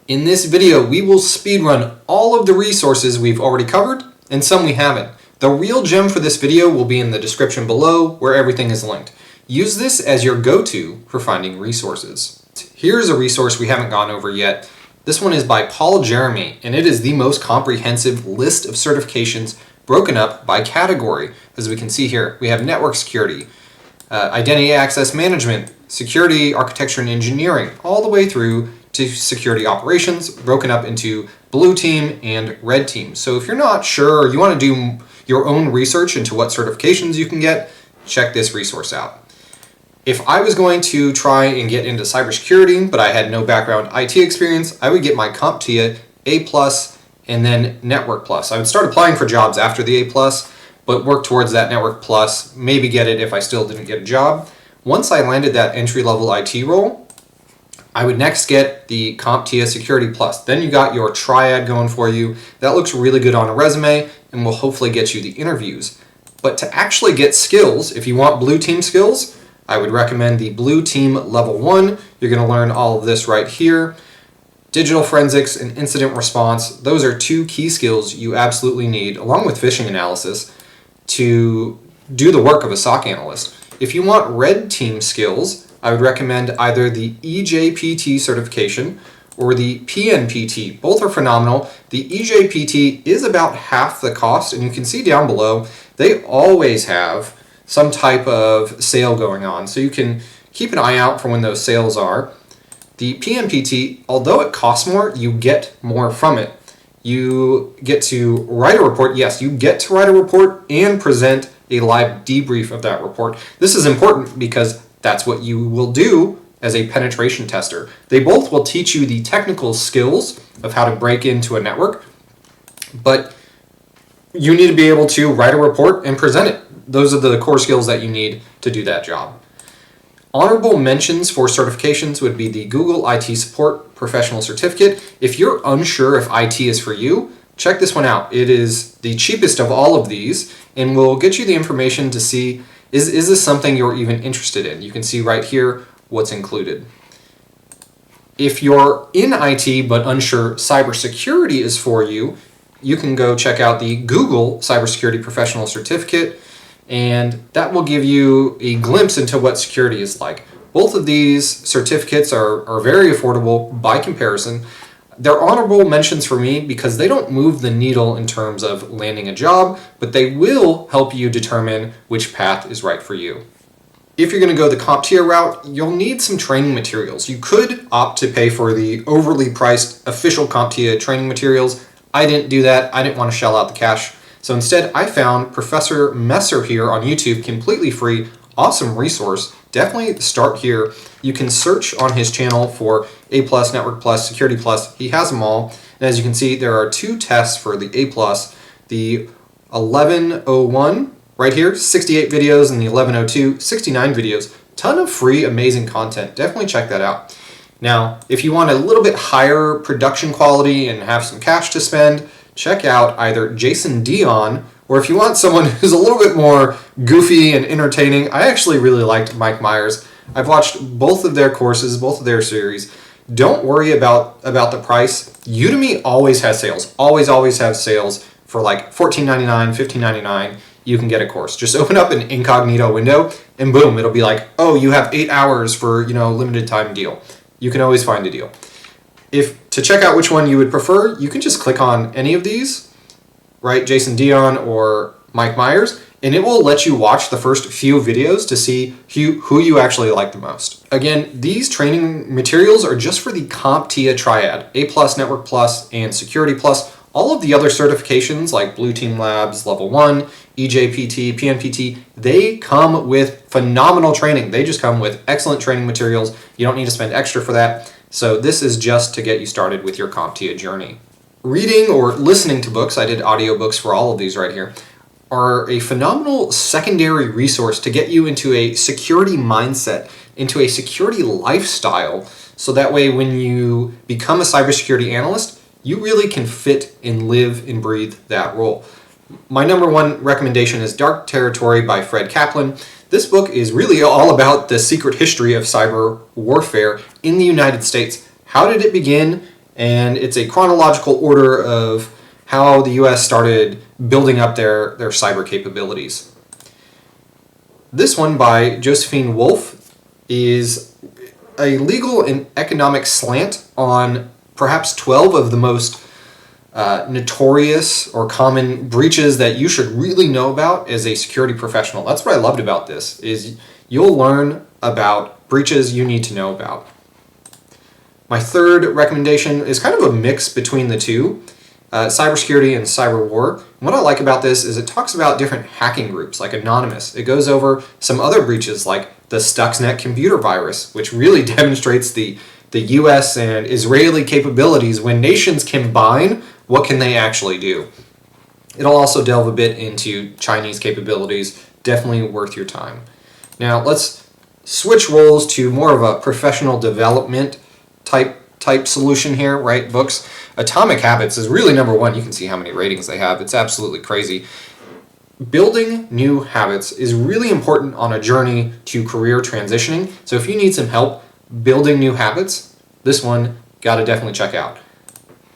In this video, we will speedrun all of the resources we've already covered and some we haven't. The real gem for this video will be in the description below where everything is linked. Use this as your go-to for finding resources. Here's a resource we haven't gone over yet. This one is by Paul Jeremy, and it is the most comprehensive list of certifications broken up by category. As we can see here, we have network security, identity access management, security, architecture and engineering, all the way through to security operations, broken up into blue team and red team. So if you're not sure or you want to do your own research into what certifications you can get, check this resource out. If I was going to try and get into cybersecurity, but I had no background IT experience, I would get my CompTIA A+ and then Network Plus. I would start applying for jobs after the A+, but work towards that Network Plus, maybe get it if I still didn't get a job. Once I landed that entry-level IT role, I would next get the CompTIA Security Plus. Then you got your triad going for you. That looks really good on a resume and will hopefully get you the interviews. But to actually get skills, if you want blue team skills, I would recommend the Blue Team Level 1. You're going to learn all of this right here. Digital forensics and incident response, those are two key skills you absolutely need, along with phishing analysis, to do the work of a SOC analyst. If you want red team skills, I would recommend either the eJPT certification or the PNPT. Both are phenomenal. The eJPT is about half the cost, and you can see down below, they always have some type of sale going on, so you can keep an eye out for when those sales are. The PNPT, although it costs more, you get more from it. You get to write a report. Yes, you get to write a report and present a live debrief of that report. This is important because that's what you will do as a penetration tester. They both will teach you the technical skills of how to break into a network, but you need to be able to write a report and present it. Those are the core skills that you need to do that job. Honorable mentions for certifications would be the Google IT Support Professional Certificate. If you're unsure if IT is for you, check this one out. It is the cheapest of all of these and will get you the information to see is this something you're even interested in. You can see right here what's included. If you're in IT but unsure cybersecurity is for you, you can go check out the Google Cybersecurity Professional Certificate, and that will give you a glimpse into what security is like. Both of these certificates are very affordable by comparison. They're honorable mentions for me because they don't move the needle in terms of landing a job, but they will help you determine which path is right for you. If you're going to go the CompTIA route, you'll need some training materials. You could opt to pay for the overly priced official CompTIA training materials. I didn't do that. I didn't want to shell out the cash. So instead, I found Professor Messer here on YouTube, completely free, awesome resource. Definitely start here. You can search on his channel for A+, Network Plus, Security Plus. He has them all. And as you can see, there are two tests for the A+, the 1101 right here, 68 videos, and the 1102, 69 videos. Ton of free, amazing content. Definitely check that out. Now, if you want a little bit higher production quality and have some cash to spend, check out either Jason Dion, or if you want someone who's a little bit more goofy and entertaining, I actually really liked Mike Meyers. I've watched both of their courses, both of their series. Don't worry about the price. Udemy always has sales, always have sales for like $14.99, $15.99. You can get a course. Just open up an incognito window and boom, it'll be like, oh, you have 8 hours for, limited time deal. You can always find a deal. To check out which one you would prefer, you can just click on any of these, right? Jason Dion or Mike Meyers, and it will let you watch the first few videos to see who you actually like the most. Again, these training materials are just for the CompTIA Triad, A+, Network Plus, and Security Plus. All of the other certifications like Blue Team Labs, Level 1, eJPT, PNPT, they come with phenomenal training. They just come with excellent training materials. You don't need to spend extra for that. So this is just to get you started with your CompTIA journey. Reading or listening to books, I did audiobooks for all of these right here, are a phenomenal secondary resource to get you into a security mindset, into a security lifestyle, so that way when you become a cybersecurity analyst, you really can fit and live and breathe that role. My number one recommendation is Dark Territory by Fred Kaplan. This book is really all about the secret history of cyber warfare in the United States. How did it begin and it's a chronological order of how the US started building up their cyber capabilities. This one by Josephine Wolf is a legal and economic slant on perhaps 12 of the most notorious or common breaches that you should really know about as a security professional. That's what I loved about this, is you'll learn about breaches you need to know about. My third recommendation is kind of a mix between the two, Cybersecurity and Cyberwar. What I like about this is it talks about different hacking groups like Anonymous. It goes over some other breaches like the Stuxnet computer virus, which really demonstrates the US and Israeli capabilities. When nations combine, what can they actually do? It'll also delve a bit into Chinese capabilities. Definitely worth your time. Now let's switch roles to more of a professional development type solution here, right? Books. Atomic Habits is really number one. You can see how many ratings they have. It's absolutely crazy. Building new habits is really important on a journey to career transitioning. So if you need some help building new habits, this one got to definitely check out.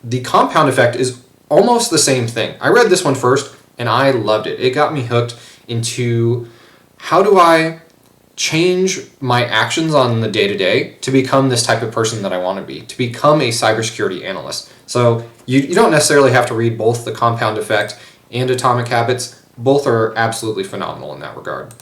The compound effect is almost the same thing. I read this one first and I loved it. It got me hooked into how do I change my actions on the day-to-day to become this type of person that I want to be, to become a cybersecurity analyst. So you don't necessarily have to read both the compound effect and Atomic Habits. Both are absolutely phenomenal in that regard.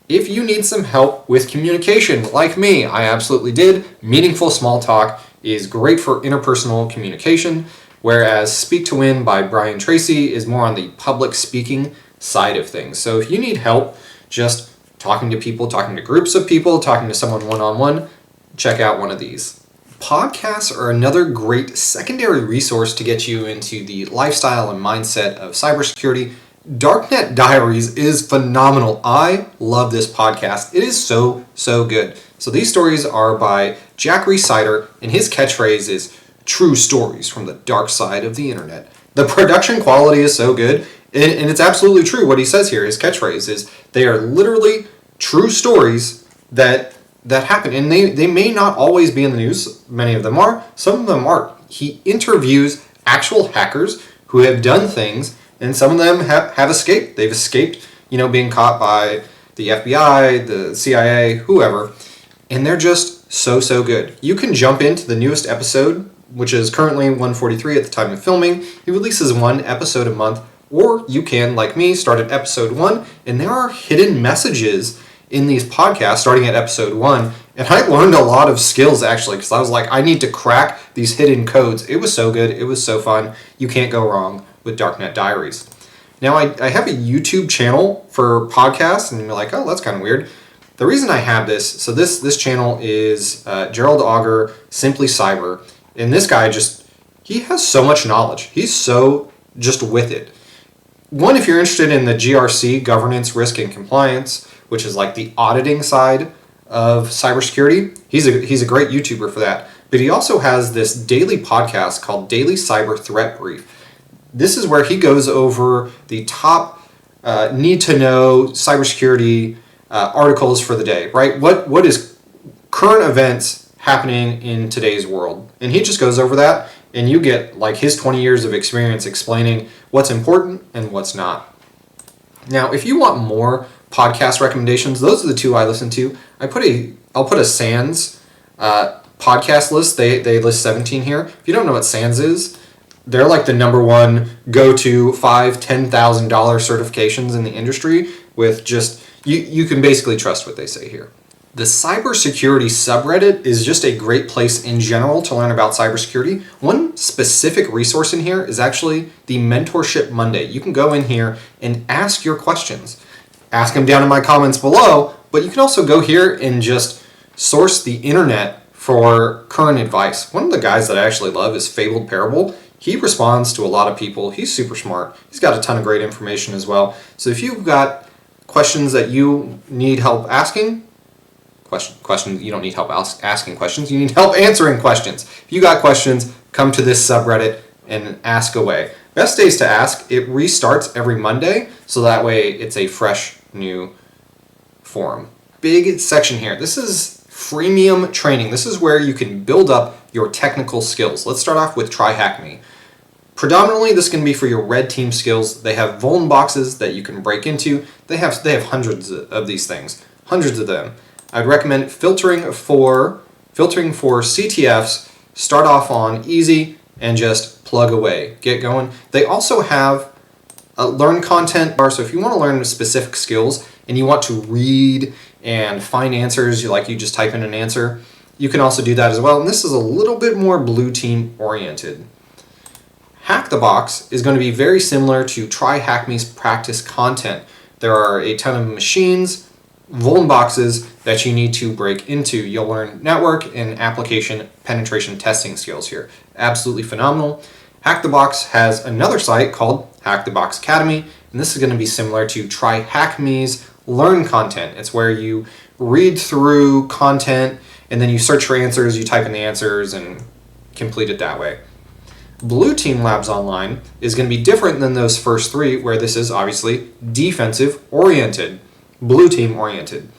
If you need some help with communication, like me, I absolutely did. Meaningful Small Talk is great for interpersonal communication, whereas Speak to Win by Brian Tracy is more on the public speaking side of things. So if you need help just talking to people, talking to groups of people, talking to someone one-on-one, check out one of these. Podcasts are another great secondary resource to get you into the lifestyle and mindset of cybersecurity. Darknet Diaries is phenomenal. I love this podcast. It is so good. So these stories are by Jack Sider, and his catchphrase is true stories from the dark side of the internet. The production quality is so good, and it's absolutely true what he says here. His catchphrase is they are literally true stories that happen, and they may not always be in the news. Many of them are. Some of them aren't. He interviews actual hackers who have done things, and some of them have escaped. They've escaped, being caught by the FBI, the CIA, whoever, and they're just so good. You can jump into the newest episode, which is currently 143 at the time of filming. He releases one episode a month, or you can, like me, start at episode 1, and there are hidden messages in these podcasts starting at episode 1, and I learned a lot of skills actually, because I was like, I need to crack these hidden codes. It was so good. It was so fun. You can't go wrong with Darknet Diaries. Now, I have a YouTube channel for podcasts, and you're like, oh, that's kind of weird. The reason I have this, so this channel is Gerald Auger, SimplyCyber, and this guy he has so much knowledge. He's so just with it. One, if you're interested in the GRC, governance, risk, and compliance, which is like the auditing side of cybersecurity, he's a great YouTuber for that. But he also has this daily podcast called Daily Cyber Threat Brief. This is where he goes over the top need-to-know cybersecurity articles for the day, right? What is current events happening in today's world? And he just goes over that, and you get like his 20 years of experience explaining what's important and what's not. Now, if you want more podcast recommendations, those are the two I listen to. I'll put a SANS podcast list. They list 17 here. If you don't know what SANS is, they're like the number one go-to $5,000, $10,000 certifications in the industry with just, you can basically trust what they say here. The cybersecurity subreddit is just a great place in general to learn about cybersecurity. One specific resource in here is actually the Mentorship Monday. You can go in here and ask your questions. Ask them down in my comments below, but you can also go here and just source the internet for current advice. One of the guys that I actually love is Fabled Parable. He responds to a lot of people. He's super smart. He's got a ton of great information as well. So if you've got questions that you need help asking, you don't need help asking questions, you need help answering questions. If you got questions, come to this subreddit and ask away. Best days to ask, it restarts every Monday, so that way it's a fresh new forum. Big section here. This is Freemium Training. This is where you can build up your technical skills. Let's start off with TryHackMe. Predominantly, this can be for your red team skills. They have vuln boxes that you can break into. They have hundreds of these things, hundreds of them. I'd recommend filtering for CTFs. Start off on easy and just plug away. Get going. They also have a learn content bar. So if you want to learn specific skills and you want to read and find answers, you just type in an answer, you can also do that as well. And this is a little bit more blue team oriented. HackTheBox is going to be very similar to TryHackMe's practice content. There are a ton of machines, vuln boxes that you need to break into. You'll learn network and application penetration testing skills here. Absolutely phenomenal. HackTheBox has another site called HackTheBox Academy, and this is going to be similar to TryHackMe's learn content. It's where you read through content and then you search for answers, you type in the answers and complete it that way. Blue Team Labs Online is going to be different than those first three, where this is obviously defensive oriented, blue team oriented.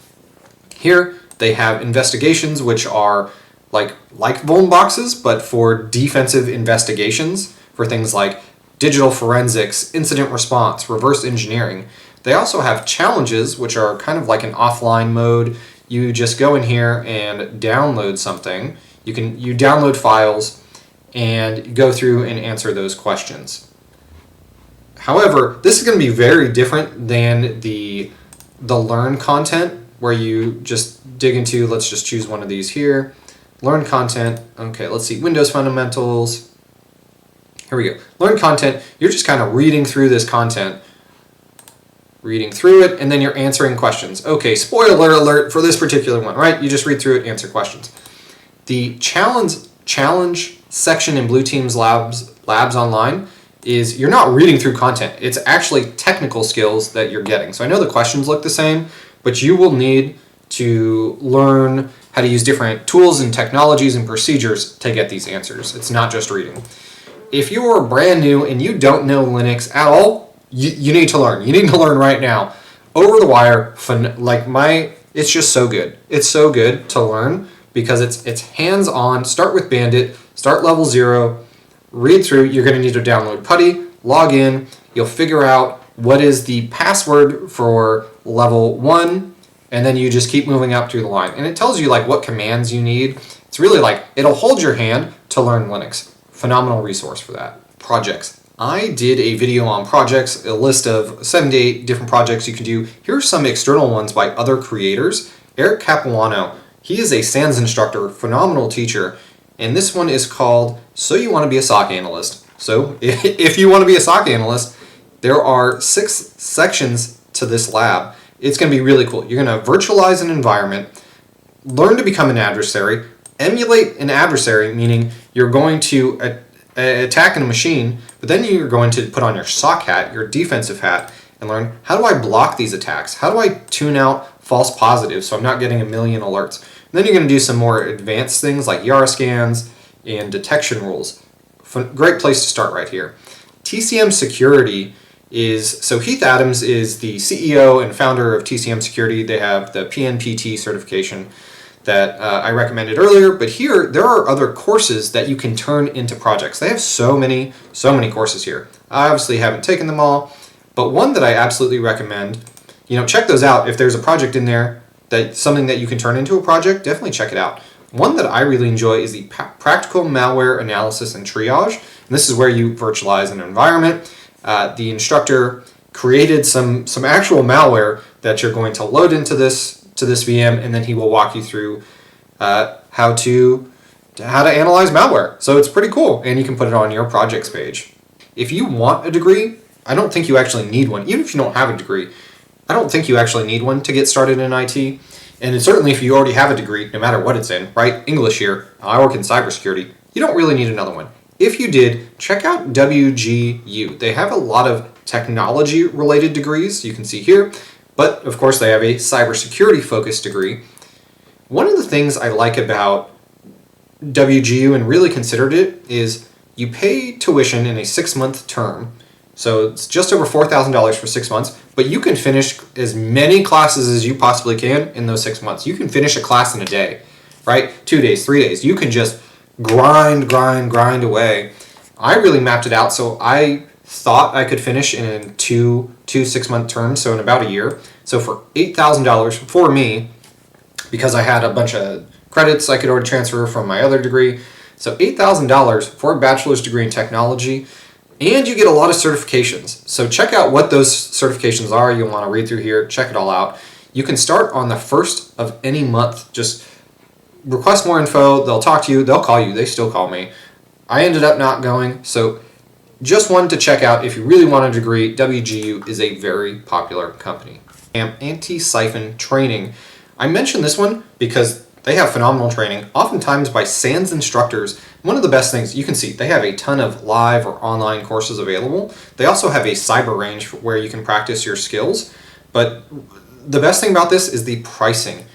Here they have investigations, which are like vuln boxes, but for defensive investigations for things like digital forensics, incident response, reverse engineering. They also have challenges, which are kind of like an offline mode. You just go in here and download something. You download files and go through and answer those questions. However, this is going to be very different than the learn content, where you just dig into, let's just choose one of these here. Learn content. Okay, let's see, Windows fundamentals. Here we go. Learn content. You're just kind of reading through this content, reading through it, and then you're answering questions. Okay, spoiler alert for this particular one, right? You just read through it, answer questions. The challenge section in Blue Team's Labs Online is you're not reading through content. It's actually technical skills that you're getting. So I know the questions look the same, but you will need to learn how to use different tools and technologies and procedures to get these answers. It's not just reading. If you're brand new and you don't know Linux at all, you need to learn. You need to learn right now. Over the wire, it's just so good. It's so good to learn because it's hands-on. Start with Bandit, start level 0, read through. You're going to need to download PuTTY, log in. You'll figure out what is the password for level 1, and then you just keep moving up through the line. And it tells you what commands you need. It's really it'll hold your hand to learn Linux. Phenomenal resource for that. Projects. I did a video on projects, a list of 7 to 8 different projects you can do. Here are some external ones by other creators. Eric Capuano, he is a SANS instructor, phenomenal teacher, and this one is called So You Want to Be a SOC Analyst. So if you want to be a SOC analyst, there are 6 sections to this lab. It's going to be really cool. You're going to virtualize an environment, learn to become an adversary, emulate an adversary, meaning you're going to attack in a machine, but then you're going to put on your SOC hat, your defensive hat, and learn, how do I block these attacks? How do I tune out false positives so I'm not getting a million alerts? And then you're going to do some more advanced things like Yara scans and detection rules. Great place to start right here. TCM Security so Heath Adams is the CEO and founder of TCM Security. They have the PNPT certification that I recommended earlier, but here there are other courses that you can turn into projects. They have so many courses here. I obviously haven't taken them all, but one that I absolutely recommend, check those out. If there's a project in there that's something that you can turn into a project, definitely check it out. One that I really enjoy is the Practical Malware Analysis and Triage, and this is where you virtualize an environment. The instructor created some actual malware that you're going to load into this VM, and then he will walk you through how to analyze malware. So it's pretty cool, and you can put it on your projects page. If you want a degree, I don't think you actually need one. Even if you don't have a degree, I don't think you actually need one to get started in IT. And certainly if you already have a degree, no matter what it's in, right? English here, I work in cybersecurity, you don't really need another one. If you did, check out WGU. They have a lot of technology-related degrees, you can see here, but of course they have a cybersecurity-focused degree. One of the things I like about WGU, and really considered it, is you pay tuition in a 6-month term. So it's just over $4,000 for 6 months, but you can finish as many classes as you possibly can in those 6 months. You can finish a class in a day. right? 2 days, 3 days. You can just grind away. I really mapped it out, so I thought I could finish in two 6-month terms, so in about a year. So for $8,000 for me, because I had a bunch of credits I could already transfer from my other degree, so $8,000 for a bachelor's degree in technology, and you get a lot of certifications. So check out what those certifications are. You'll want to read through here, check it all out. You can start on the 1st of any month. Just request more info. They'll talk to you. They'll call you. They still call me. I ended up not going, so just wanted to check out if you really want a degree. WGU is a very popular company. Anti-siphon training. I mentioned this one because they have phenomenal training, oftentimes by SANS instructors. One of the best things, you can see, they have a ton of live or online courses available. They also have a cyber range where you can practice your skills. But the best thing about this is the pricing.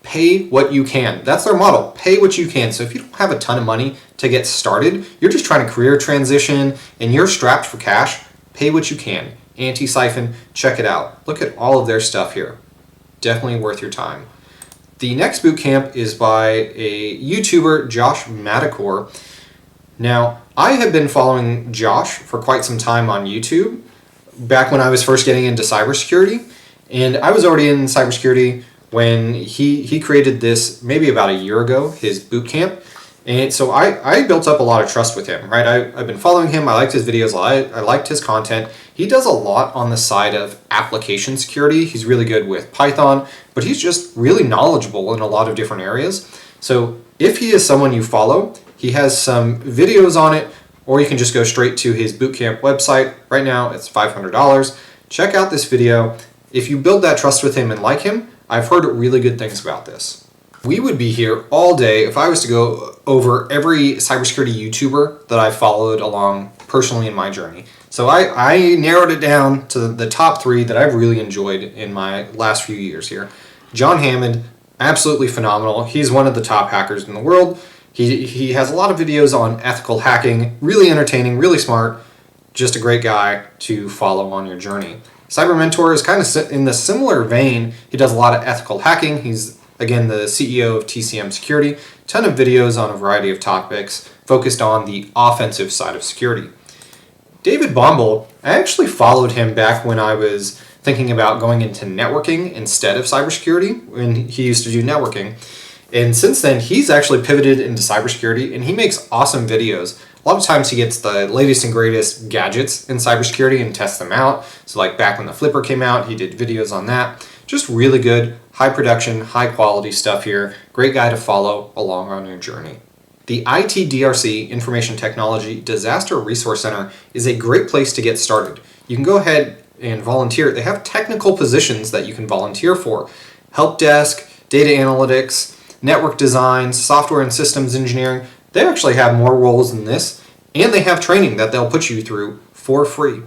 Pay what you can. That's their model. Pay what you can. So if you don't have a ton of money to get started, you're just trying to career transition and you're strapped for cash, pay what you can. Anti-siphon, check it out. Look at all of their stuff here. Definitely worth your time. The next boot camp is by a YouTuber, Josh Madakor. Now, I have been following Josh for quite some time on YouTube, back when I was first getting into cybersecurity, and I was already in cybersecurity when he created this maybe about a year ago, his boot camp. And so I built up a lot of trust with him, right? I've been following him. I liked his videos. I liked his content. He does a lot on the side of application security. He's really good with Python, but he's just really knowledgeable in a lot of different areas. So if he is someone you follow, he has some videos on it, or you can just go straight to his bootcamp website. Right now, it's $500. Check out this video. If you build that trust with him and like him, I've heard really good things about this. We would be here all day if I was to go over every cybersecurity YouTuber that I followed along personally in my journey. So I narrowed it down to the top 3 that I've really enjoyed in my last few years here. John Hammond, absolutely phenomenal. He's one of the top hackers in the world. He has a lot of videos on ethical hacking, really entertaining, really smart, just a great guy to follow on your journey. Cyber Mentor is kind of in the similar vein. He does a lot of ethical hacking. He's, again, the CEO of TCM Security. Ton of videos on a variety of topics focused on the offensive side of security. David Bombal, I actually followed him back when I was thinking about going into networking instead of cybersecurity, when he used to do networking. And since then, he's actually pivoted into cybersecurity, and he makes awesome videos. A lot of times he gets the latest and greatest gadgets in cybersecurity and tests them out. So like back when the Flipper came out, he did videos on that. Just really good, high production, high quality stuff here. Great guy to follow along on your journey. The ITDRC, Information Technology Disaster Resource Center, is a great place to get started. You can go ahead and volunteer. They have technical positions that you can volunteer for. Help desk, data analytics, network design, software and systems engineering. They actually have more roles than this, and they have training that they'll put you through for free.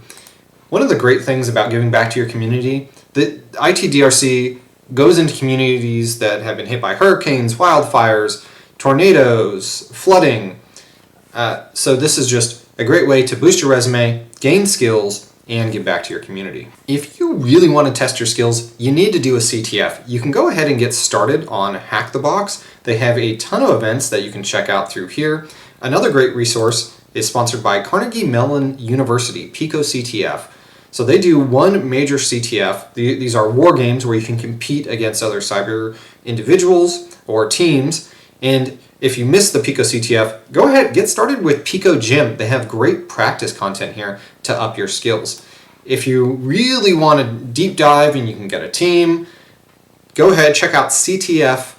One of the great things about giving back to your community, the ITDRC goes into communities that have been hit by hurricanes, wildfires, tornadoes, flooding. So this is just a great way to boost your resume, gain skills, and give back to your community. If you really want to test your skills, you need to do a CTF. You can go ahead and get started on HackTheBox. They have a ton of events that you can check out through here. Another great resource is sponsored by Carnegie Mellon University, Pico CTF. So they do one major CTF. These are war games where you can compete against other cyber individuals or teams. And if you miss the Pico CTF, go ahead, get started with Pico Gym. They have great practice content here to up your skills. If you really want to deep dive and you can get a team, go ahead, check out ctftime.org.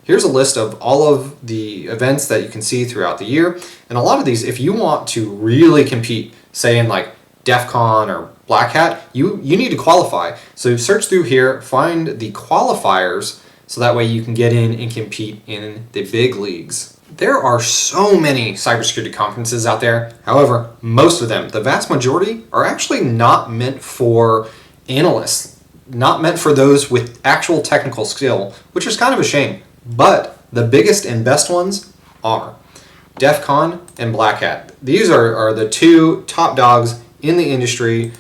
Here's a list of all of the events that you can see throughout the year. And a lot of these, if you want to really compete, say in like DEF CON or Black Hat, you need to qualify. So search through here, find the qualifiers, so that way you can get in and compete in the big leagues. There are so many cybersecurity conferences out there. However, most of them, the vast majority, are actually not meant for analysts, not meant for those with actual technical skill, which is kind of a shame. But the biggest and best ones are DEF CON and Black Hat. These are the two top dogs in the industry.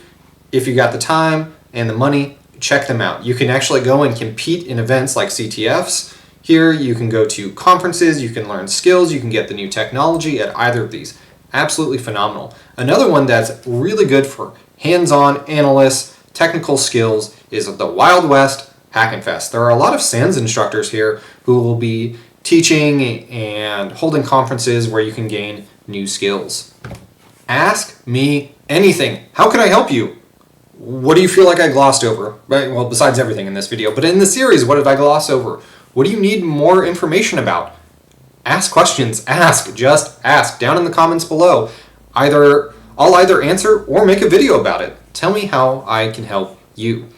If you got the time and the money, check them out. You can actually go and compete in events like CTFs. Here you can go to conferences, you can learn skills, you can get the new technology at either of these. Absolutely phenomenal. Another one that's really good for hands-on analysts, technical skills is the Wild West Hack and Fest. There are a lot of SANS instructors here who will be teaching and holding conferences where you can gain new skills. Ask me anything. How can I help you? What do you feel like I glossed over? Right, well, besides everything in this video, but in the series, what did I gloss over? What do you need more information about? Ask questions. Just ask down in the comments below. I'll either answer or make a video about it. Tell me how I can help you.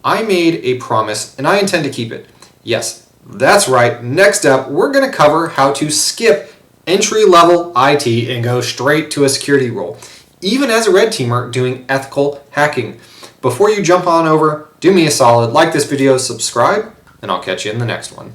I made a promise and I intend to keep it. Yes, that's right. Next up, we're going to cover how to skip entry-level IT and go straight to a security role, even as a red teamer doing ethical hacking. Before you jump on over, do me a solid, like this video, subscribe, and I'll catch you in the next one.